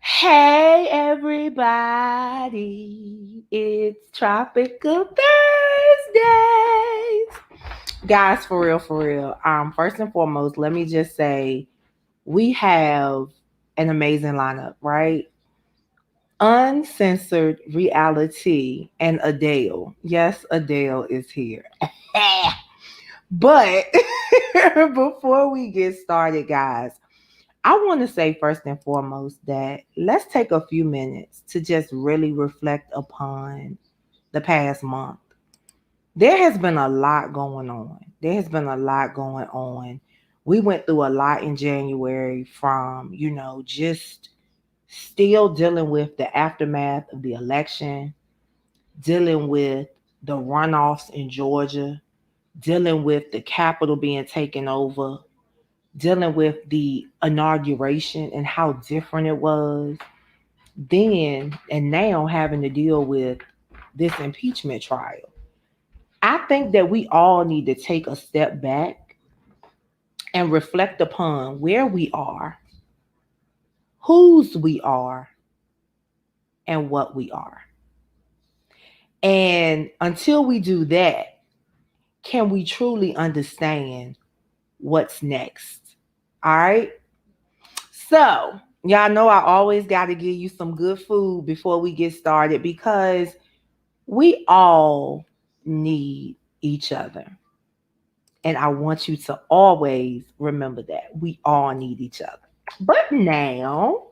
Hey everybody, it's Tropical Thursdays. Guys, for real. First and foremost, let me just say we have an amazing lineup, right? Uncensored Reality and Adele. Yes, Adele is here. But before we get started, guys, I want to say first and foremost that let's take a few minutes to just really reflect upon the past month. There has been a lot going on. There has been a lot going on. We went through a lot in January from, just still dealing with the aftermath of the election, dealing with the runoffs in Georgia, dealing with the Capitol being taken over, dealing with the inauguration and how different it was then and now having to deal with this impeachment trial. I think that we all need to take a step back and reflect upon where we are, whose we are, and what we are. And until we do that, can we truly understand what's next? All right. So, y'all know I always got to give you some good food before we get started because we all need each other. And I want you to always remember that we all need each other. But now,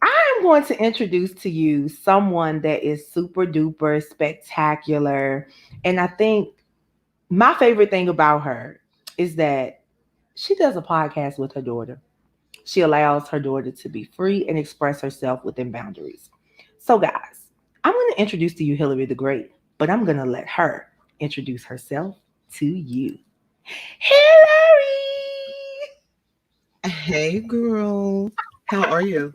I am going to introduce to you someone that is super duper spectacular. And I think my favorite thing about her is that she does a podcast with her daughter. She allows her daughter to be free and express herself within boundaries. So, guys, I'm going to introduce to you Hilarri the Great, but I'm going to let her introduce herself to you. Hilarri! Hey girl, how are you?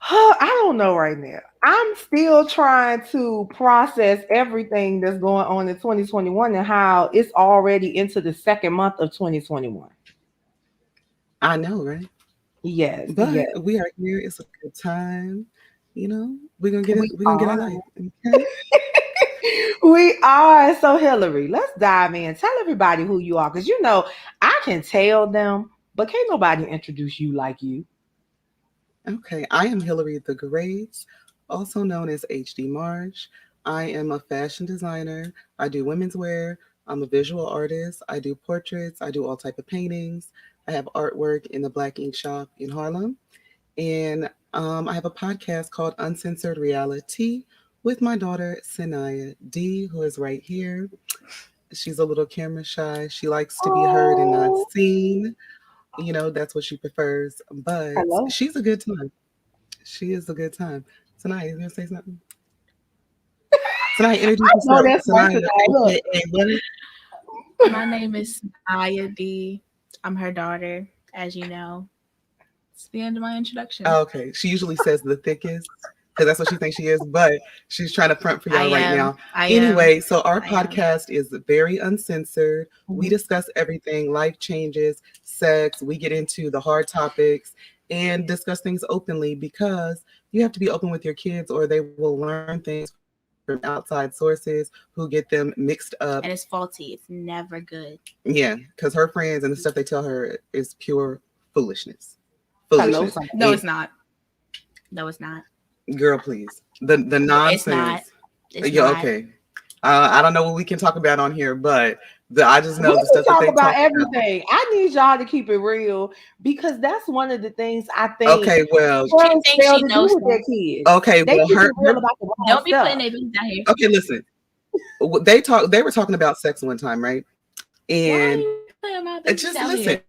I don't know right now. I'm still trying to process everything that's going on in 2021 and how it's already into the second month of 2021. I know, right? Yes, But yes, we are here. It's a good time. We're gonna get it. we We're gonna get our are. life. Okay. We are. So, Hillary, let's dive in. Tell everybody who you are because I can tell them, but can't nobody introduce you like you. Okay. I am Hilarri The Great, also known as HD Marsh. I am a fashion designer. I do women's wear. I'm a visual artist. I do portraits. I do all type of paintings. I have artwork in the Black Ink Shop in Harlem. And I have a podcast called Uncensored RealiTea with my daughter, Synia D, who is right here. She's a little camera shy. She likes to be heard and not Oh, seen. That's what she prefers. But hello. she's a good time. She is a good time. Synia, you gonna say something? Synia, introduce I know yourself. that's right Synia, tonight. Look. aka what? My name is Synia D. I'm her daughter, as you know. It's the end of my introduction. Oh, okay. She usually says the thickest because that's what she thinks she is, but she's trying to front for I y'all right am. now. I am. Anyway, so our I am. podcast is very uncensored. We Mhm. discuss everything, life changes, sex. We get into the hard topics and discuss things openly because you have to be open with your kids or they will learn things from outside sources who get them mixed up. And it's faulty. It's never good. Yeah, because her friends and the stuff they tell her is pure foolishness. Hello, Foolishness. No, somebody. And it's not. No, it's not. girl, please. The It's not. nonsense. It's Yeah, not. okay. I don't know what we can talk about on here, but I just We know the can stuff that talk they about talk about. everything. I need y'all to keep it real because that's one of the things I think Okay, well, She parents thinks fail she to do knows with their stuff. kids. okay, They well, keep it real her about the wrong Don't be putting stuff. their business out here. okay, listen. They were talking about sex one time, right? Why are And you putting my business out just here? listen.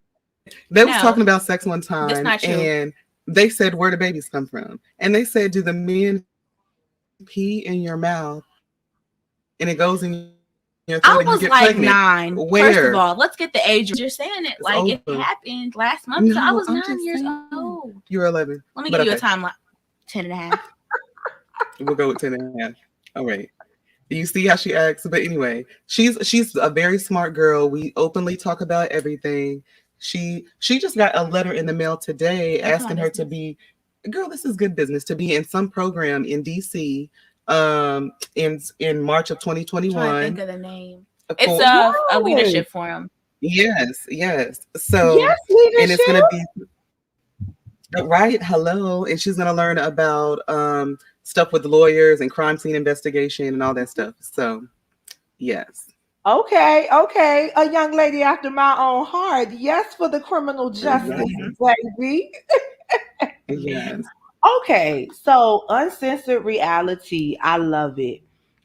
They was No, talking about sex one that's time not true. and they said where do babies come from? And they said, do the men pee in your mouth and it goes in your throat and you get I pregnant? was like 9. Where? First of all, let's get the age. You're saying it It's like it over. happened last month. So I No, was I'm 9 just years saying. old. You're 11. Let me But give you a okay, timeline. 10 and a half. we'll go with 10 and a half. All right. You see how she acts? But anyway, she's a very smart girl. We openly talk about everything. She just got a letter in the mail today That's my asking her to business. be girl, this is good business to be in some program in DC in March of I'm trying to think 2021 of the name. It's for a Yes. leadership forum. yes. So, Yes, and it's leadership. going to be right. Hello. And she's going to learn about stuff with lawyers and crime scene investigation and all that stuff. So, yes. Okay, okay. A young lady after my own heart. Yes, for the criminal justice, Yes. baby. Yes. Okay, so uncensored reality, I love it.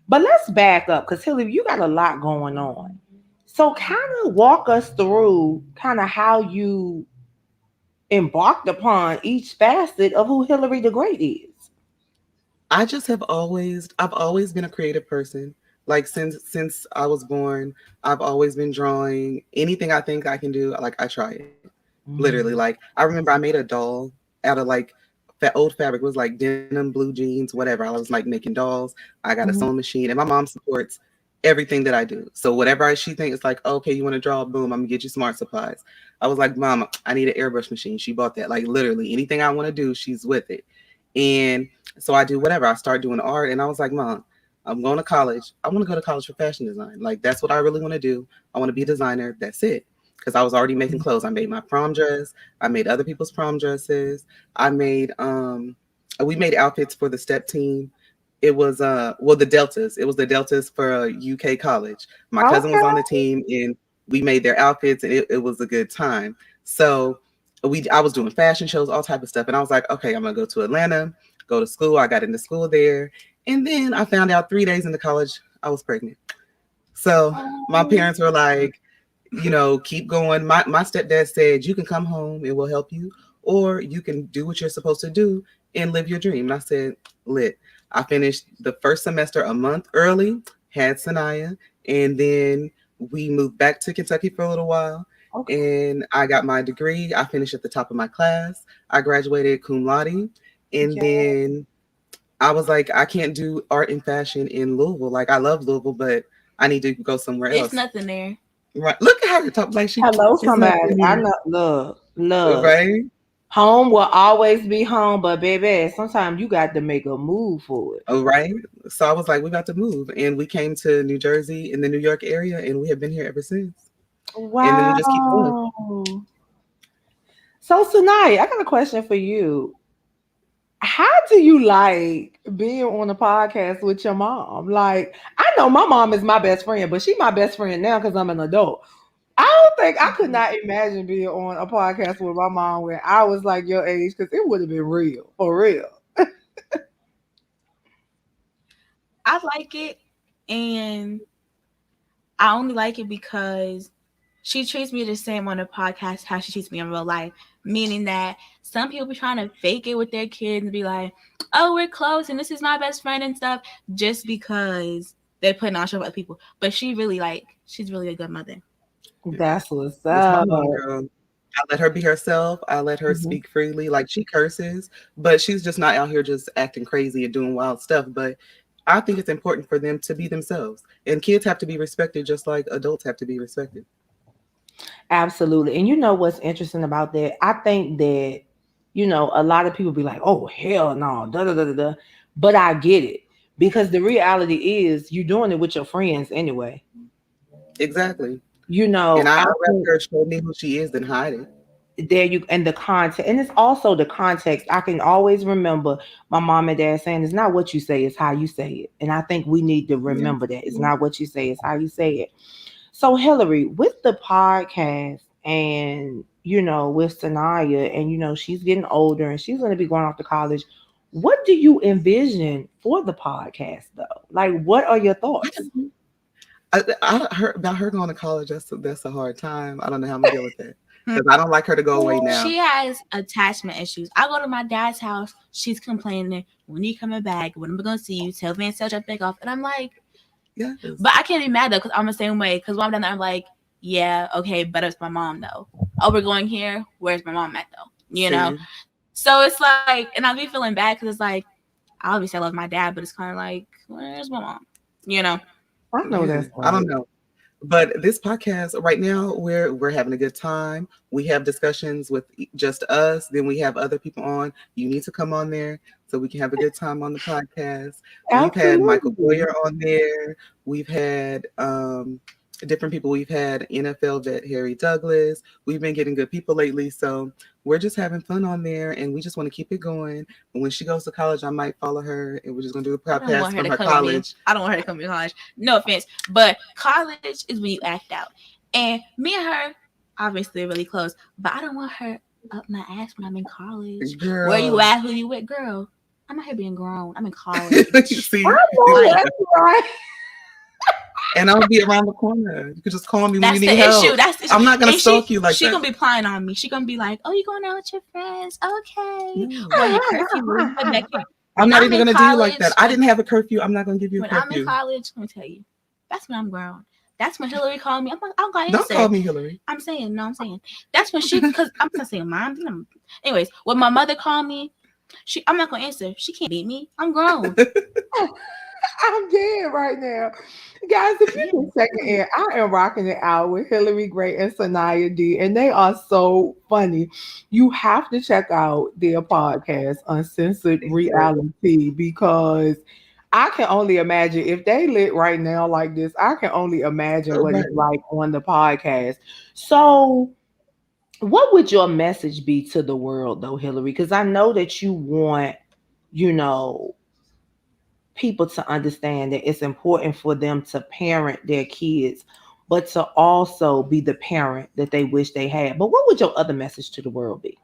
But let's back up because Hillary, you got a lot going on. So kind of walk us through kind of how you embarked upon each facet of who Hillary the Great is. I've always been a creative person. Like since I was born, I've always been drawing. Anything I think I can do, like I try it. Literally, Mm. like I remember I made a doll out of like old fabric. It was like denim, blue jeans, whatever. I was like making dolls. I got a sewing Mhm. machine, and my mom supports everything that I do. So whatever she thinks, it's like, okay, you want to draw, boom, I'm gonna get you smart supplies. I was like, Mom, I need an airbrush machine. She bought that. Like literally, anything I want to do, she's with it. And so I do whatever. I start doing art, and I was like, Mom, I'm going to college. I want to go to college for fashion design. Like that's what I really want to do. I want to be a designer. That's it. Because I was already making clothes. I made my prom dress. I made other people's prom dresses. I made we made outfits for the step team. It was well the Deltas. It was the Deltas for a UK college. My cousin was on the Okay. team, and we made their outfits, and it was a good time. So I was doing fashion shows, all type of stuff, and I was like, okay, I'm gonna go to Atlanta, go to school. I got into school there, and then I found out 3 days into college I was pregnant. So my Oh, parents were like, keep going. My stepdad said, you can come home and we'll help you, or you can do what you're supposed to do and live your dream. And I said, lit. I finished the first semester a month early, had Synia, and then we moved back to Kentucky for a little while. okay. And I got my degree. I finished at the top of my class. I graduated cum laude. And Yeah. then I was like, I can't do art and fashion in Louisville. Like, I love Louisville, but I need to go somewhere It's else. nothing there. Right. Look at her talk like she Hello, it's nothing somebody. I here. know. Look, look. Right? Home will always be home, but baby, sometimes you got to make a move for it. Oh, right. So I was like, we got to move. And we came to New Jersey in the New York area, and we have been here ever since. And then we just keep going. Wow. So tonight, I got a question for you. How do you like being on a podcast with your mom? Like, I know my mom is my best friend, but she my best friend now because I'm an adult. I don't think I could Mhm. not imagine being on a podcast with my mom when I was like your age because it would have been real, for real. I like it, and I only like it because she treats me the same on the podcast how she treats me in real life. Meaning that some people be trying to fake it with their kids and be like, "Oh, we're close, and this is my best friend and stuff," just because they're putting on show for other people. But she's really a good mother. That's what's That's my up. mom, girl. I let her be herself. I let her Mhm. speak freely. Like she curses, but she's just not out here just acting crazy and doing wild stuff. But I think it's important for them to be themselves. And kids have to be respected just like adults have to be respected. Absolutely. And you know what's interesting about that? I think that, a lot of people be like, oh, hell no, da da da da da. But I get it because the reality is you're doing it with your friends anyway. Exactly. And I I'd rather think her show me who she is than hide it. there you and the context, and it's also the context. I can always remember my mom and dad saying, it's not what you say, it's how you say it. And I think we need to Yeah. remember that. It's not what you say, it's how you say it. So, Hillary, with the podcast and, with Sanaya, and, she's getting older and she's going to be going off to college, what do you envision for the podcast, though? Like, what are your I thoughts? don't know. About her going to college. That's a hard time. I don't know how I'm gonna deal with that because I don't like her to go away now. She has attachment issues. I go to my dad's house. She's complaining, "When you coming back? When am I gonna see you? Tell Van Sel jump back off." And I'm like, Yes. but I can't be mad though because I'm the same way. Because when I'm down there, I'm like, yeah, okay, but it's my mom though. Oh, we're going here. Where's my mom at though? See. So it's like, and I'll be feeling bad because it's like, obviously I love my dad, but it's kind of like, where's my mom? You know. I know Yeah. that's I don't right. know. But this podcast right now, we're having a good time. We have discussions with just us. Then we have other people on. You need to come on there so we can have a good time on the podcast. We've had Michael Absolutely. Boyer on there. We've had different people. We've had NFL vet Harry Douglas. We've been getting good people lately. So we're just having fun on there, and we just want to keep it going. And when she goes to college, I might follow her, and we're just gonna do a I don't podcast want her from to her come with me. college. I don't want her to come to college. No offense, but college is when you act out. And me and her, obviously, are really close. But I don't want her up my ass when I'm in college. Where you Girl, at? Who you with, girl? I'm out here being grown. I'm in college. I see. know Like, that's right. And I'll be around the corner. You could just call me when you that's need the issue. help. That's the issue. I'm not gonna And she stalk you like she that. gonna be plying on me. She gonna be like, "Oh, you going out with your friends? Okay. No. Well, your curfew will be put back in." I'm When not I'm even in gonna do you like that. college, I didn't have a curfew. I'm not gonna give you a when I'm in curfew. college, let me tell you, that's when I'm grown. That's when Hillary called me. I'm gonna Don't answer. call me Hillary. I'm saying, no, I'm saying that's when she, because I'm not saying mom. Anyways, when my mother called me, I'm not gonna answer. She can't beat me. I'm grown. I'm dead right now. Guys, if you Yeah. can second in, I am rocking it out with Hilarri Great and Synia D, and they are so funny. You have to check out their podcast, Uncensored Yes. RealiTea, because I can only imagine if they lit right now like this, I can only imagine what Right. it's like on the podcast. So, what would your message be to the world, though, Hillary? Because I know that you want, you know, people to understand that it's important for them to parent their kids, but to also be the parent that they wish they had. But what would your other message to the world be?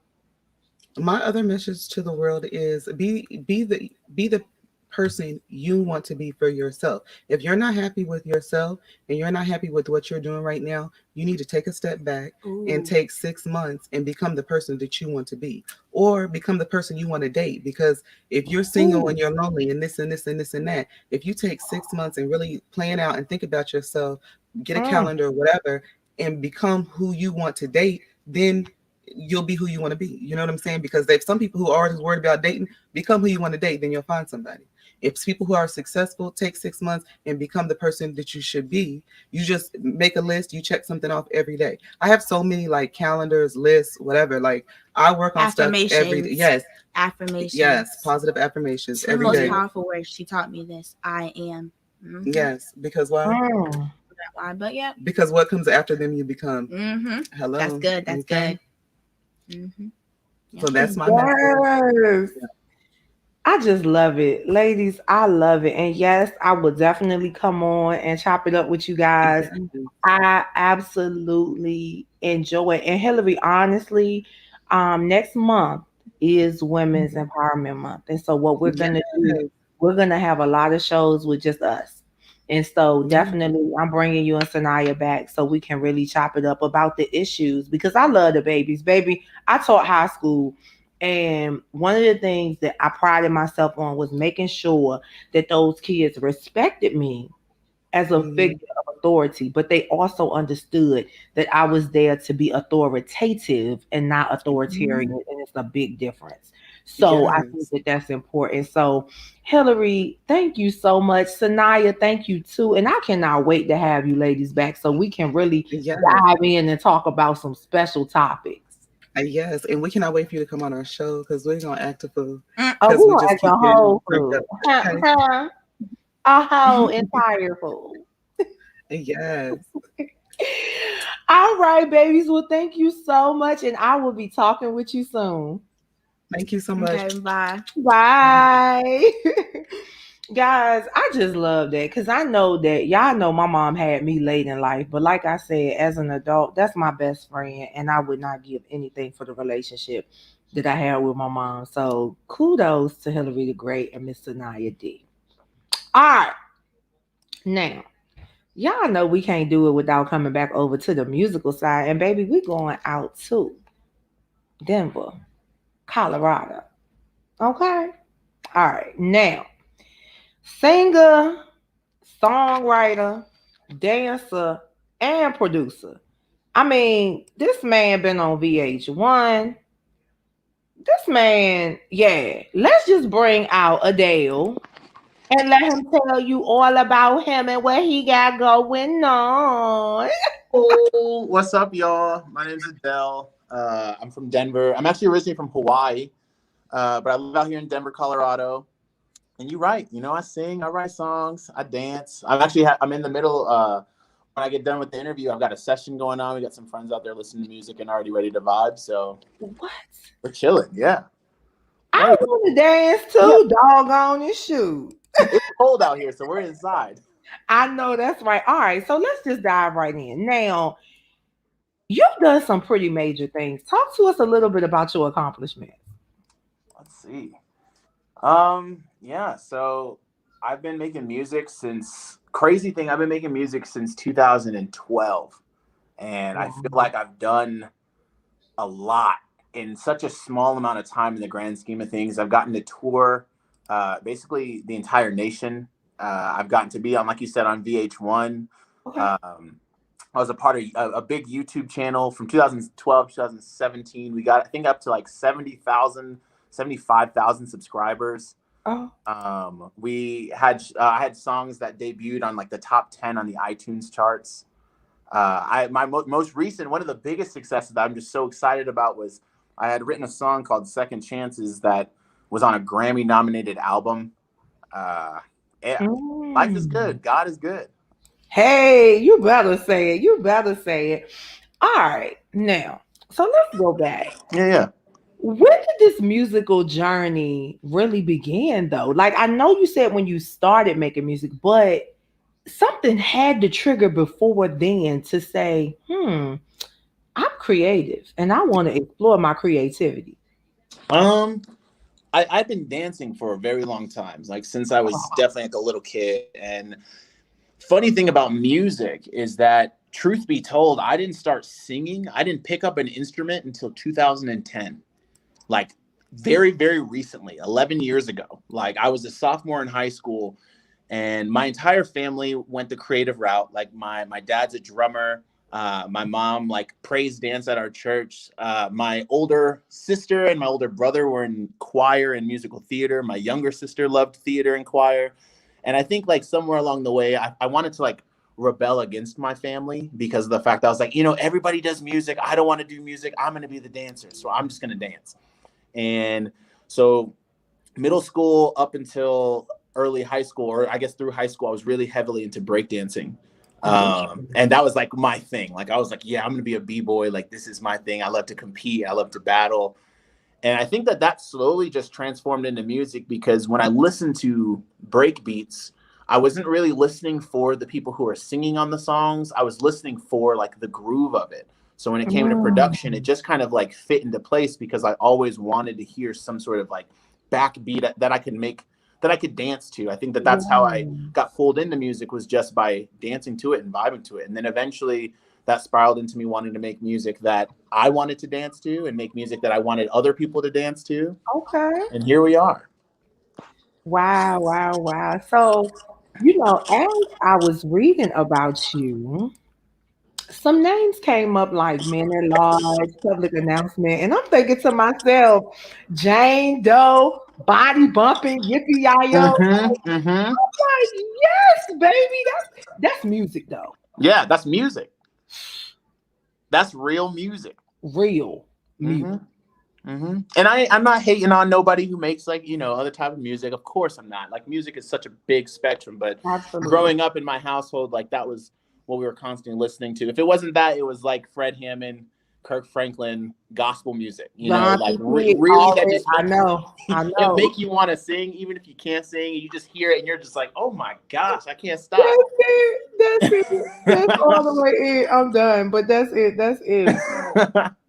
My other message to the world is be the person you want to be for yourself. If you're not happy with yourself and you're not happy with what you're doing right now, you need to take a step back and Ooh. take 6 months and become the person that you want to be, or become the person you want to date. Because if you're single Ooh, and you're lonely and this and this and this and that, if you take 6 months and really plan out and think about yourself, get a mm, calendar or whatever, and become who you want to date, then you'll be who you want to be. You know what I'm saying? Because there's some people who are always worried about dating, become who you want to date, then you'll find somebody. If it's people who are successful, take 6 months and become the person that you should be. You just make a list, you check something off every day. I have so many like calendars, lists, whatever. Like I work on stuff every day. Affirmations. Yes, yes, Affirmations. positive affirmations Two of the every most day. yeah, powerful words she taught me this. I am. Yes, because why? mm. That line, but yeah. Because what comes after them you become. That's Hello. good. That's Okay. good. So Yep. that's my message. Yes. I just love it. Ladies, I love it. And yes, I will definitely come on and chop it up with you guys. Yes. I absolutely enjoy it. And Hillary, honestly, next month is Women's Empowerment Month. And so what we're Yes. gonna do, we're gonna have a lot of shows with just us. And so Yes. definitely I'm bringing you and Sanaya back so we can really chop it up about the issues because I love the babies. Baby, I taught high school and one of the things that I prided myself on was making sure that those kids respected me as a Mhm. figure of authority, but they also understood that I was there to be authoritative and not authoritarian, Mhm. and it's a big difference. So I think Yes. that that's important. So, Hillary, thank you so much. Sanaya, thank you too. And I cannot wait to have you ladies back so we can really Yes. dive in and talk about some special topics. Yes. And we cannot wait for you to come on our show because we're gonna act a fool Oh, because we're we gonna just act a keep getting whole worked fool. up. Okay. A whole entire fool. Yes. All right, babies. Well, thank you so much, and I will be talking with you soon. Thank you so much. Okay. Bye. Bye. Guys, I just love that because I know that y'all know my mom had me late in life, but like I said, as an adult, that's my best friend, and I would not give anything for the relationship that I had with my mom. So kudos to Hillary the Great and Miss Sanaya D. All right, now y'all know we can't do it without coming back over to the musical side, and baby, we going out to Denver, Colorado. Okay. All right. Now, singer, songwriter, dancer, and producer. I mean, this man been on VH1. This man, yeah. Let's just bring out Adele. and let him tell you all about him and what he got going on. Oh, what's up, y'all? My name's Adele. I'm from Denver. I'm actually originally from Hawaii, but I live out here in Denver, Colorado. And you write, I sing, I write songs, I dance. I'm in the middle. When I get done with the interview, I've got a session going on. We got some friends out there listening to music and already ready to vibe. So What? we're chilling. Yeah. I Yeah. want to dance Yeah. too, doggone it, shoot. It's cold out here, so we're inside. I know that's right. All right, so let's just dive right in. Now, you've done some pretty major things. Talk to us a little bit about your accomplishments. Let's see. Yeah, so I've been making music I've been making music since 2012. And I feel like I've done a lot in such a small amount of time in the grand scheme of things. I've gotten to tour basically the entire nation. I've gotten to be on, like you said, on VH1. Okay. I was a part of a big YouTube channel from 2012, 2017. We got, I think, up to like 70,000, 75,000 subscribers. Oh. I had songs that debuted on like the top 10 on the iTunes charts. My most recent, one of the biggest successes that I'm just so excited about was I had written a song called Second Chances that was on a Grammy nominated album. Yeah, life is good. God is good. Hey, you better say it. You better say it. All right, now, so let's go back. Yeah. When did this musical journey really begin, though? Like, I know you said when you started making music, but something had to trigger before then to say, I'm creative and I want to explore my creativity. I've been dancing for a very long time, like since I was definitely like a little kid. And funny thing about music is that, truth be told, I didn't start singing. I didn't pick up an instrument until 2010. Like very, very recently, 11 years ago. Like I was a sophomore in high school and my entire family went the creative route. Like my dad's a drummer. My mom like praise dance at our church. My older sister and my older brother were in choir and musical theater. My younger sister loved theater and choir. And I think like somewhere along the way, I wanted to like rebel against my family because of the fact that I was like, everybody does music. I don't want to do music. I'm going to be the dancer. So I'm just going to dance. And so middle school up until early high school, or I guess through high school, I was really heavily into breakdancing. And that was like my thing. Like I was like, yeah, I'm going to be a b-boy. Like this is my thing. I love to compete. I love to battle. And I think that slowly just transformed into music because when I listened to break beats, I wasn't really listening for the people who are singing on the songs. I was listening for like the groove of it. So when it came to production, it just kind of like fit into place because I always wanted to hear some sort of like backbeat that I could make, that I could dance to. I think that's how I got pulled into music, was just by dancing to it and vibing to it. And then eventually that spiraled into me wanting to make music that I wanted to dance to and make music that I wanted other people to dance to. Okay. And here we are. Wow, wow, wow. So, as I was reading about you, some names came up like Men at Large, Public Announcement, and I'm thinking to myself, Jane Doe, Body Bumping, Yippee Yo. Like, yes, baby, that's music though. Yeah, that's music. That's real music. Real music. And I'm not hating on nobody who makes like, other type of music. Of course I'm not. Like music is such a big spectrum, but Absolutely. Growing up in my household, like that was what we were constantly listening to. If it wasn't that, it was like Fred Hammond, Kirk Franklin, gospel music, like really that just I know. it make you want to sing, even if you can't sing. You just hear it and you're just like, oh my gosh, I can't stop. That's it. That's all the way in. I'm done. But that's it. That's it.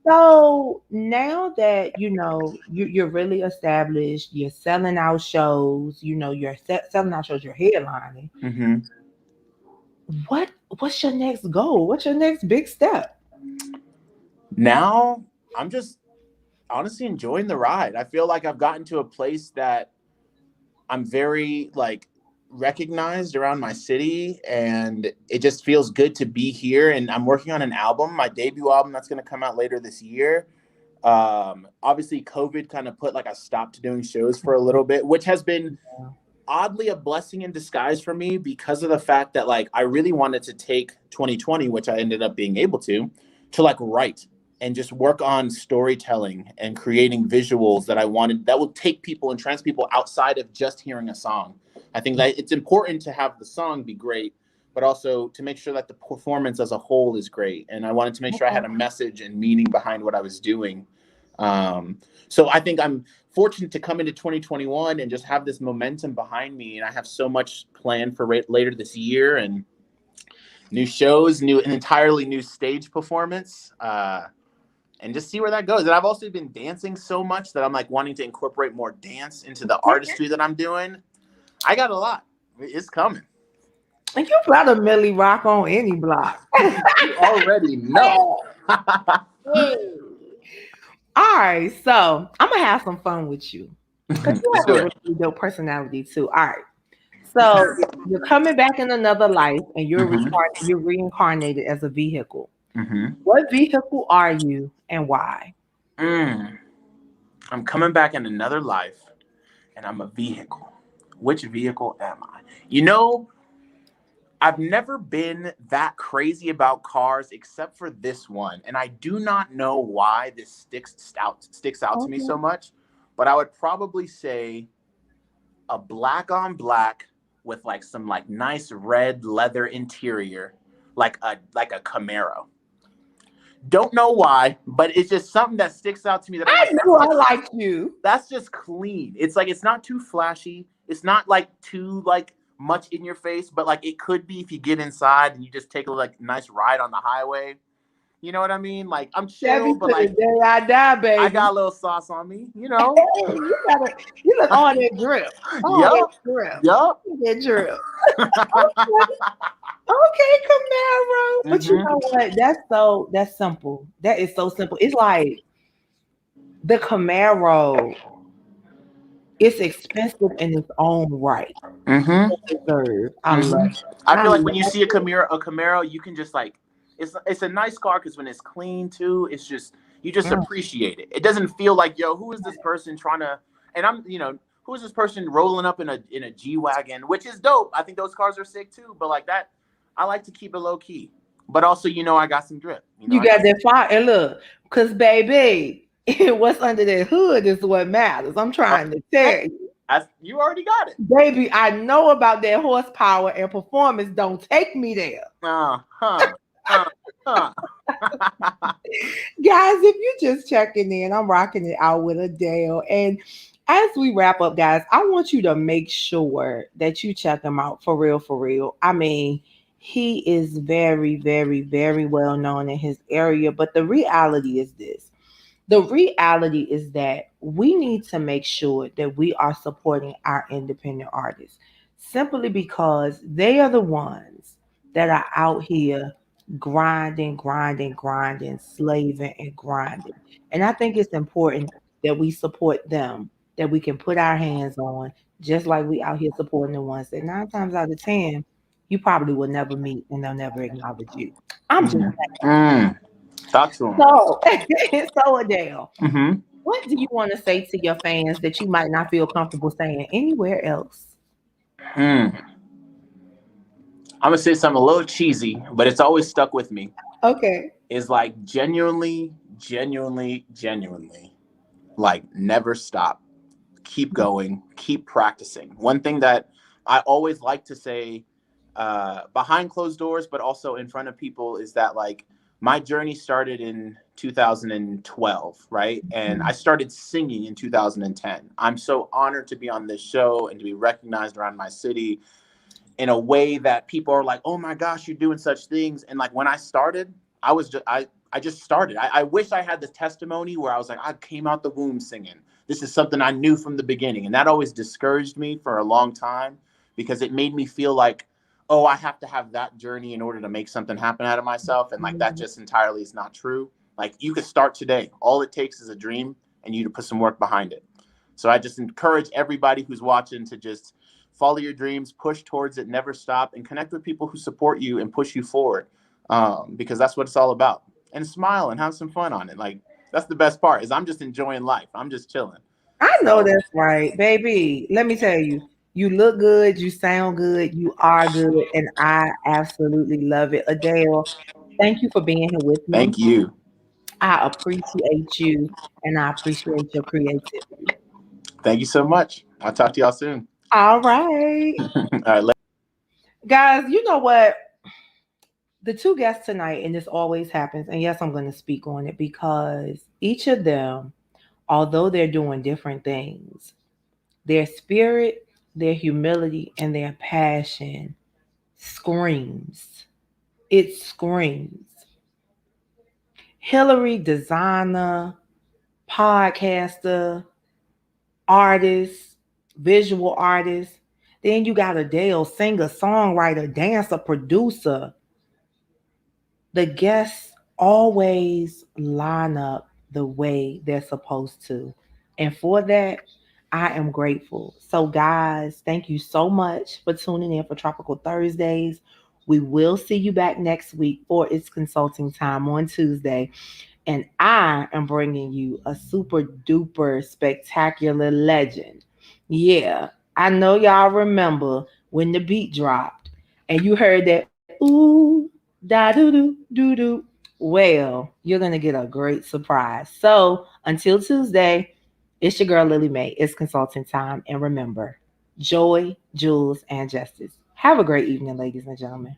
So now that you're really established, you're selling out shows. You're selling out shows. You're headlining. What's your next goal? What's your next big step? Now I'm just honestly enjoying the ride. I feel like I've gotten to a place that I'm very like recognized around my city, and it just feels good to be here. And I'm working on an album, my debut album that's going to come out later this year. Obviously COVID kind of put like a stop to doing shows for a little bit, which has been oddly a blessing in disguise for me because of the fact that like I really wanted to take 2020, which I ended up being able to like write and just work on storytelling and creating visuals that I wanted that will take people and trans people outside of just hearing a song. I think that it's important to have the song be great, but also to make sure that the performance as a whole is great. And I wanted to make sure I had a message and meaning behind what I was doing. So I think I'm fortunate to come into 2021 and just have this momentum behind me. And I have so much planned for later this year, and new shows, an entirely new stage performance, and just see where that goes. And I've also been dancing so much that I'm like wanting to incorporate more dance into the artistry that I'm doing. I got a lot. It's coming. And you better Millie rock on any block. You already know. All right, so I'm gonna have some fun with you because you Let's have do a it. really dope personality too. All right, so you're coming back in another life, and you're reincarnated as a vehicle. What vehicle are you, and why? I'm coming back in another life, and I'm a vehicle. Which vehicle am I? You know, I've never been that crazy about cars except for this one. And I do not know why this sticks out to me so much, but I would probably say a black on black with like some like nice red leather interior, like a Camaro. Don't know why, but it's just something that sticks out to me that I'm like, I like you. That's just clean. It's like it's not too flashy. It's not like too like much in your face, but like it could be if you get inside and you just take a like nice ride on the highway. You know what I mean? Like I'm chill, but like the day I die, baby. I got a little sauce on me. You know, you look all that drip. Yup. That drip. Okay, Camaro. But you know what? That's simple. That is so simple. It's like the Camaro. It's expensive in its own right. I love it. I feel like when you see a Camaro, you can just like it's a nice car because when it's clean too, it's just you just appreciate it. It doesn't feel like who is this person trying to? And who is this person rolling up in a G-Wagon, which is dope. I think those cars are sick too. But like that, I like to keep it low key. But also, I got some drip. You got that fire. And look, because baby, what's under that hood is what matters. I'm trying to tell you. You already got it. Baby, I know about that horsepower and performance. Don't take me there. Guys, if you're just checking in, I'm rocking it out with Adiel. And as we wrap up, guys, I want you to make sure that you check him out for real, for real. I mean, he is very, very, very well known in his area. But the reality is this. The reality is that we need to make sure that we are supporting our independent artists simply because they are the ones that are out here grinding, slaving and grinding. And I think it's important that we support them, that we can put our hands on, just like we out here supporting the ones that 9 times out of 10, you probably will never meet and they'll never acknowledge you. I'm just saying. Talk to him. So Adiel, what do you want to say to your fans that you might not feel comfortable saying anywhere else? I'm gonna say something a little cheesy, but it's always stuck with me. Okay. Is like genuinely, like never stop. Keep going, keep practicing. One thing that I always like to say behind closed doors, but also in front of people is that like my journey started in 2012, right? And I started singing in 2010. I'm so honored to be on this show and to be recognized around my city in a way that people are like, oh my gosh, you're doing such things. And like when I started, I just started. I wish I had the testimony where I was like, I came out the womb singing. This is something I knew from the beginning. And that always discouraged me for a long time because it made me feel like, oh, I have to have that journey in order to make something happen out of myself. And like that just entirely is not true. Like you could start today. All it takes is a dream and you to put some work behind it. So I just encourage everybody who's watching to just follow your dreams, push towards it, never stop, and connect with people who support you and push you forward because that's what it's all about. And smile and have some fun on it. Like that's the best part is I'm just enjoying life. I'm just chilling. I know that's right, baby. Let me tell you, You look good, you sound good, you are good, and I absolutely love it. Adele, thank you for being here with me. Thank you. I appreciate you and I appreciate your creativity. Thank you so much. I'll talk to y'all soon. All right. All right. Guys, you know what? The two guests tonight, and this always happens, and yes, I'm going to speak on it because each of them, although they're doing different things, their spirit, their humility, and their passion screams. It screams. Hilarri, designer, podcaster, artist, visual artist. Then you got Adele, singer, songwriter, dancer, producer. The guests always line up the way they're supposed to. And for that, I am grateful. So, guys, thank you so much for tuning in for Tropical Thursdays. We will see you back next week for its consulting time on Tuesday. And I am bringing you a super duper spectacular legend. Yeah, I know y'all remember when the beat dropped and you heard that ooh, da doo doo doo doo. Well, you're going to get a great surprise. So until Tuesday, it's your girl Lily Mae. It's consulting time. And remember, joy, jewels, and justice. Have a great evening, ladies and gentlemen.